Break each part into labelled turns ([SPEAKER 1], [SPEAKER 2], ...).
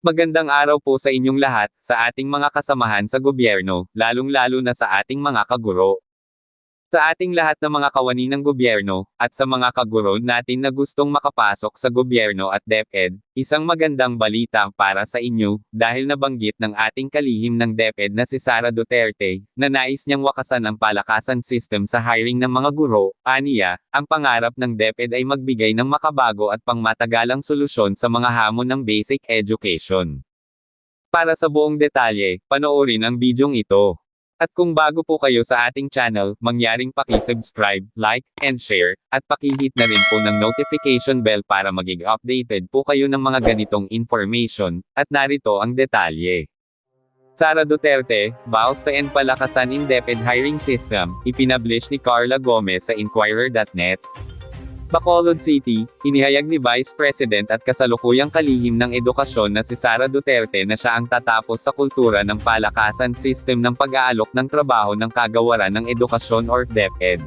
[SPEAKER 1] Magandang araw po sa inyong lahat, sa ating mga kasamahan sa gobyerno, lalong-lalo na sa ating mga kaguro. Sa ating lahat ng mga kawani ng gobyerno, at sa mga kaguro natin na gustong makapasok sa gobyerno at DepEd, isang magandang balita para sa inyo, dahil nabanggit ng ating kalihim ng DepEd na si Sara Duterte, na nais niyang wakasan ang palakasan system sa hiring ng mga guro. Aniya, ang pangarap ng DepEd ay magbigay ng makabago at pangmatagalang solusyon sa mga hamon ng basic education. Para sa buong detalye, panoorin ang bidyong ito. At kung bago po kayo sa ating channel, mangyaring paki-subscribe, like, and share, at paki-hit na rin po ng notification bell para maging updated po kayo ng mga ganitong information, at narito ang detalye. Sara Duterte, vows to end palakasan in DepEd hiring system, ipinablish ni Carla Gomez sa Inquirer.net. Bacolod City, inihayag ni Vice President at kasalukuyang kalihim ng edukasyon na si Sara Duterte na siya ang tatapos sa kultura ng palakasan system ng pag-aalok ng trabaho ng kagawaran ng edukasyon or DepEd.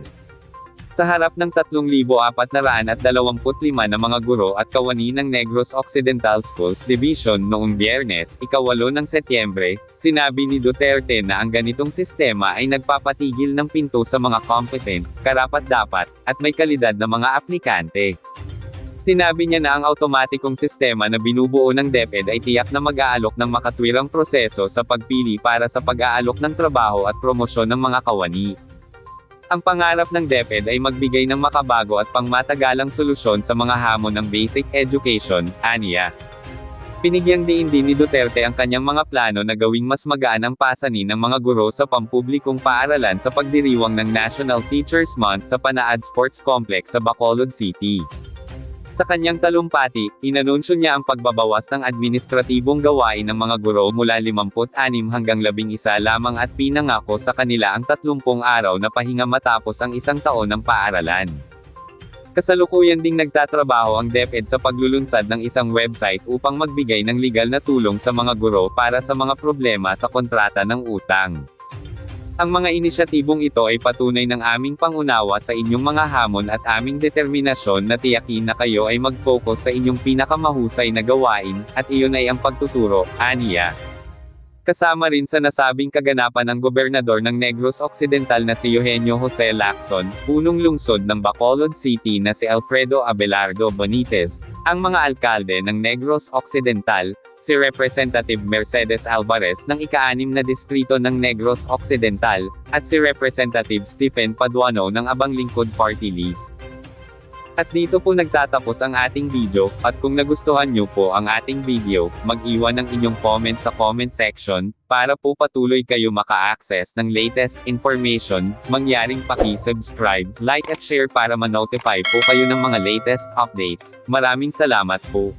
[SPEAKER 1] Sa harap ng 3,425 na mga guro at kawani ng Negros Occidental Schools Division noong Biyernes, 8 ng Setyembre, sinabi ni Duterte na ang ganitong sistema ay nagpapatigil ng pinto sa mga competent, karapat-dapat, at may kalidad na mga aplikante. Sinabi niya na ang automatikong sistema na binubuo ng DepEd ay tiyak na mag-aalok ng makatwirang proseso sa pagpili para sa pag-aalok ng trabaho at promosyon ng mga kawani. Ang pangarap ng DepEd ay magbigay ng makabago at pangmatagalang solusyon sa mga hamon ng basic education, aniya. Pinigyang diin din ni Duterte ang kanyang mga plano na gawing mas magaan ang pasanin ng mga guro sa pampublikong paaralan sa pagdiriwang ng National Teachers Month sa Panaad Sports Complex sa Bacolod City. Sa kanyang talumpati, inanunsyo niya ang pagbabawas ng administratibong gawain ng mga guro mula 56 hanggang 11 lamang at pinangako sa kanila ang 30 araw na pahinga matapos ang isang taon ng paaralan. Kasalukuyan ding nagtatrabaho ang DepEd sa paglulunsad ng isang website upang magbigay ng legal na tulong sa mga guro para sa mga problema sa kontrata ng utang. Ang mga inisyatibong ito ay patunay ng aming pangunawa sa inyong mga hamon at aming determinasyon na tiyakin na kayo ay mag-focus sa inyong pinakamahusay na gawain, at iyon ay ang pagtuturo, aniya. Kasama rin sa nasabing kaganapan ng gobernador ng Negros Occidental na si Eugenio Jose Lacson, punong lungsod ng Bacolod City na si Alfredo Abelardo Benitez, ang mga alkalde ng Negros Occidental, si Representative Mercedes Alvarez ng ika-6 na distrito ng Negros Occidental, at si Representative Stephen Paduano ng Abang Lingkod Party List. At dito po nagtatapos ang ating video, at kung nagustuhan nyo po ang ating video, mag-iwan ng inyong comment sa comment section, para po patuloy kayo maka-access ng latest information, mangyaring paki-subscribe, like at share para ma-notify po kayo ng mga latest updates. Maraming salamat po.